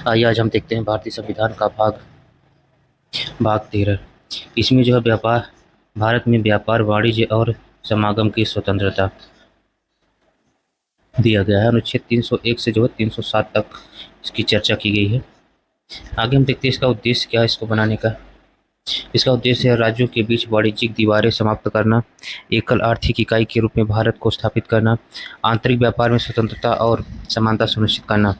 आइए आज हम देखते हैं भारतीय संविधान का भाग 13। इसमें जो है व्यापार, भारत में व्यापार, वाणिज्य और समागम की स्वतंत्रता दिया गया है। अनुच्छेद 301 से जो है 307 तक इसकी चर्चा की गई है। आगे हम देखते हैं इसका उद्देश्य क्या है इसको बनाने का। इसका उद्देश्य है राज्यों के बीच वाणिज्यिक दीवारें समाप्त करना, एकल आर्थिक इकाई के रूप में भारत को स्थापित करना, आंतरिक व्यापार में स्वतंत्रता और समानता सुनिश्चित करना।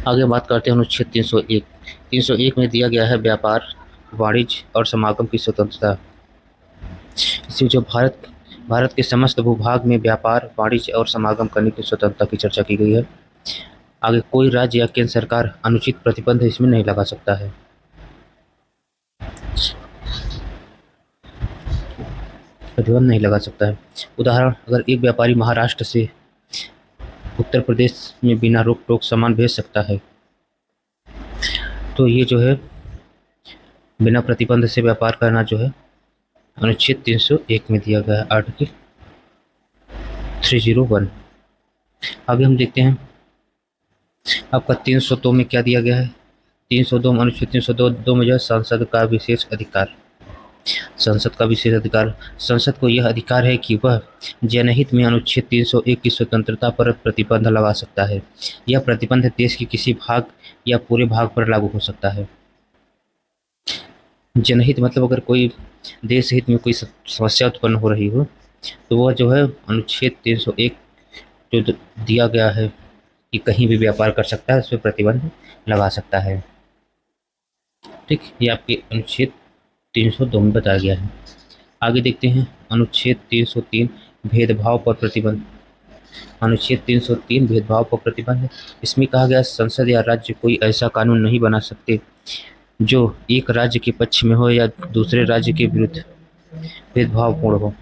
आगे बात करते हैं अनुच्छेद 301। 301 में दिया गया है व्यापार, वाणिज्य और समागम की स्वतंत्रता। इसमें जो भारत के समस्त भूभाग में व्यापार, वाणिज्य और समागम करने की स्वतंत्रता की चर्चा की गई है। आगे कोई राज्य या केंद्र सरकार अनुचित प्रतिबंध इसमें नहीं लगा सकता है। प्रतिबंध नहीं लगा सकता है। उदाहरण, अगर एक व्यापारी महाराष्ट्र से उत्तर प्रदेश में बिना रोक टोक सामान भेज सकता है तो ये जो है बिना प्रतिबंध से व्यापार करना जो है अनुच्छेद 301 में दिया गया है, आर्टिकल 301। आगे हम देखते हैं आपका 302 में क्या दिया गया है। 302 अनुच्छेद 302 में जो है संसद का विशेष अधिकार। संसद का विशेष अधिकार, संसद को यह अधिकार है कि वह जनहित में अनुच्छेद 301 की स्वतंत्रता पर प्रतिबंध लगा सकता है। यह प्रतिबंध देश के किसी भाग या पूरे भाग पर लागू हो सकता है। जनहित मतलब अगर कोई देश हित में कोई समस्या उत्पन्न हो रही हो तो वह जो है अनुच्छेद 301 जो दिया गया है कि कहीं भी व्यापार कर सकता है, उस पर प्रतिबंध लगा सकता है। ठीक, ये आपके अनुच्छेद 302 में बताया गया है। आगे देखते हैं अनुच्छेद 303 भेदभाव पर प्रतिबंध। अनुच्छेद 303 भेदभाव पर प्रतिबंध। इसमें कहा गया संसद या राज्य कोई ऐसा कानून नहीं बना सकते जो एक राज्य के पक्ष में हो या दूसरे राज्य के विरुद्ध भेदभावपूर्ण हो।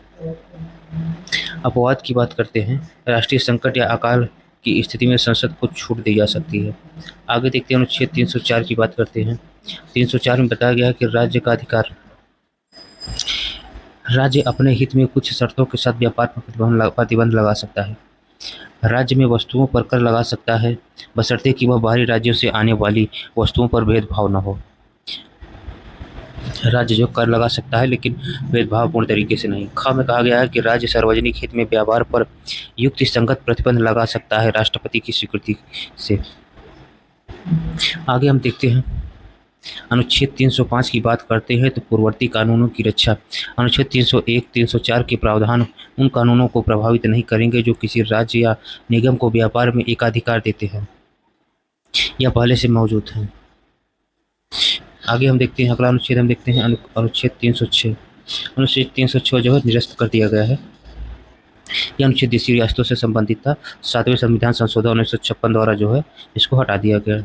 अपवाद की बात करते हैं, राष्ट्रीय संकट या अकाल की स्थिति में संसद को छूट दी जा सकती है। आगे देखते हैं अनुच्छेद 304 की बात करते हैं। 304 में बताया गया है कि राज्य का अधिकार, राज्य अपने हित में कुछ शर्तों के साथ व्यापार पर प्रतिबंध लगा सकता है। राज्य में वस्तुओं पर कर लगा सकता है बशर्ते कि वह बाहरी राज्यों से आने वाली वस्तुओं पर भेदभाव न हो। राज्य जो कर लगा सकता है लेकिन भेदभावपूर्ण तरीके से नहीं। ख में कहा गया है कि राज्य सार्वजनिक हित में व्यापार पर युक्ति संगत प्रतिबंध लगा सकता है राष्ट्रपति की स्वीकृति से। आगे हम देखते हैं अनुच्छेद 305 की बात करते हैं तो पूर्ववर्ती कानूनों की रक्षा। अनुच्छेद 301, 304 के प्रावधान उन कानूनों को प्रभावित नहीं करेंगे जो किसी राज्य या निगम को व्यापार में एकाधिकार देते हैं या पहले से मौजूद हैं। आगे हम देखते हैं अगला अनुच्छेद, हम देखते हैं अनुच्छेद 306। अनुच्छेद 306 जो है निरस्त कर दिया गया है। यह अनुच्छेद देशी रियासतों से संबंधित था। 7वें संविधान संशोधन 1956 द्वारा जो है इसको हटा दिया गया।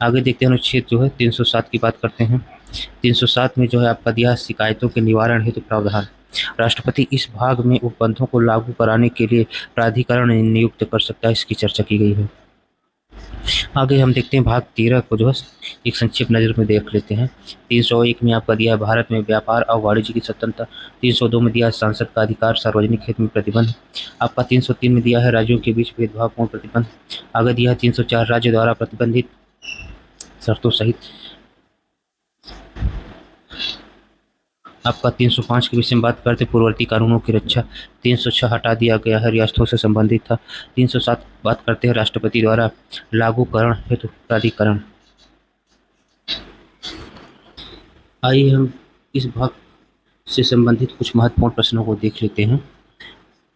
आगे देखते हैं अनुच्छेद जो है 307 की बात करते हैं। 307 में जो है आपका दिया शिकायतों के निवारण हेतु प्रावधान। राष्ट्रपति इस भाग में उपबंधों को लागू कराने के लिए प्राधिकरण नियुक्त कर सकता है, इसकी चर्चा की गई है। आगे हम देखते हैं भाग 13 को जो है एक संक्षिप्त नज़र में देख लेते हैं। 301 में आपका दिया है भारत में व्यापार और वाणिज्य की स्वतंत्रता। 302 में दिया है संसद का अधिकार, सार्वजनिक हित में प्रतिबंध। आपका 303 में दिया है राज्यों के बीच भेदभावपूर्ण प्रतिबंध। आगे दिया है 304 राज्य द्वारा प्रतिबंधित शर्तों सहित। आपका 305 के विषय में बात करते पूर्ववर्ती कानूनों की रक्षा। 306 हटा दिया गया है, रियासतों से संबंधित था। 307 बात करते हैं राष्ट्रपति द्वारा लागूकरण हेतु प्राधिकरण। आइए हम इस भाग से संबंधित कुछ महत्वपूर्ण प्रश्नों को देख लेते हैं।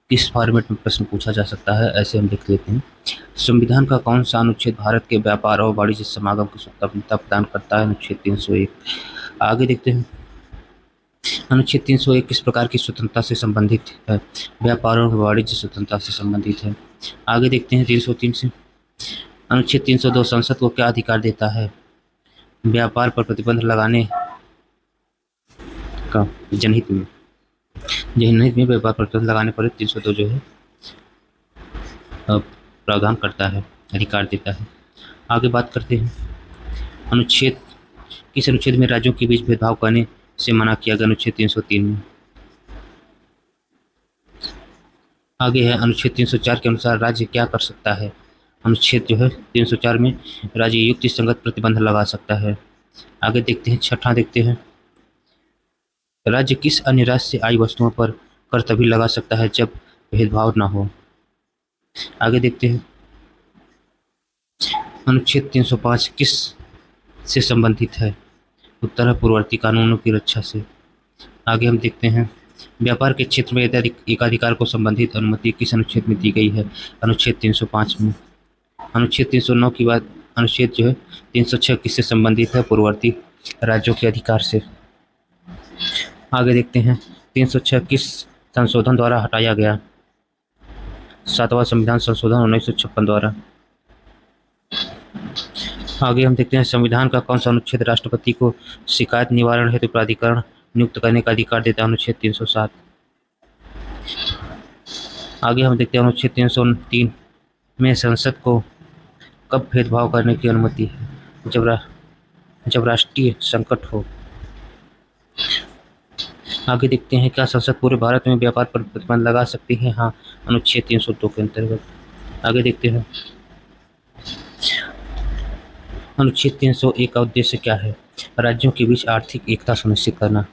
किस फॉर्मेट में प्रश्न पूछा जा सकता है, ऐसे हम देख लेते हैं। संविधान का कौन सा अनुच्छेद भारत के व्यापार और वाणिज्य समागम की स्वतंत्रता प्रदान करता है? अनुच्छेद 301। आगे देखते हैं अनुच्छेद 301 किस प्रकार की स्वतंत्रता से संबंधित है? व्यापार और वाणिज्य स्वतंत्रता से संबंधित है। आगे देखते हैं 303 से। अनुच्छेद 302 संसद को क्या अधिकार देता है? व्यापार पर प्रतिबंध लगाने का जनहित में व्यापार पर प्रतिबंध लगाने पर 302 जो है प्रावधान करता है, अधिकार देता है। आगे बात करते हैं अनुच्छेद, किस अनुच्छेद में राज्यों के बीच भेदभाव करने से मना किया गया? अनुच्छेद 303 में। आगे है अनुच्छेद 304 के अनुसार राज्य क्या कर सकता है? अनुच्छेद जो है 304 में राज्य युक्ति संगत प्रतिबंध लगा सकता है। आगे देखते हैं, छठा देखते हैं, राज्य किस अन्य राज्य से आई वस्तुओं पर कर तभी लगा सकता है जब भेदभाव न हो। आगे देखते हैं, अनुच्छेद 305 किस से संबंधित है। उत्तर है पूर्ववर्ती कानूनों की रक्षा से। आगे हम देखते हैं, व्यापार के क्षेत्र में एकाधिकार को संबंधित अनुमति किस अनुच्छेद में दी गई है। अनुच्छेद 305 में। अनुच्छेद 309 की बात, अनुच्छेद जो है 306 किससे संबंधित है। पूर्ववर्ती राज्यों के अधिकार से। आगे देखते हैं, 306 किस संशोधन द्वारा हटाया गया। 7वां संविधान संशोधन 1956 द्वारा। आगे हम देखते हैं, संविधान का कौन सा अनुच्छेद राष्ट्रपति को शिकायत निवारण हेतु प्राधिकरण नियुक्त करने का अधिकार देता है। अनुच्छेद 307। आगे हम देखते हैं, अनुच्छेद 303 में संसद को कब भेदभाव करने की अनुमति है। जब राष्ट्रीय संकट हो। आगे देखते हैं, क्या संसद पूरे भारत में व्यापार पर प्रतिबंध लगा सकती है। हाँ, अनुच्छेद 302 के अंतर्गत। आगे देखते हैं, अनुच्छेद 301 का उद्देश्य क्या है। राज्यों के बीच आर्थिक एकता सुनिश्चित करना।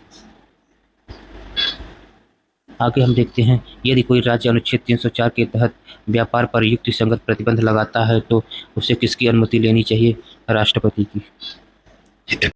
आगे हम देखते हैं, यदि कोई राज्य अनुच्छेद 304 के तहत व्यापार पर युक्ति संगत प्रतिबंध लगाता है तो उसे किसकी अनुमति लेनी चाहिए। राष्ट्रपति की।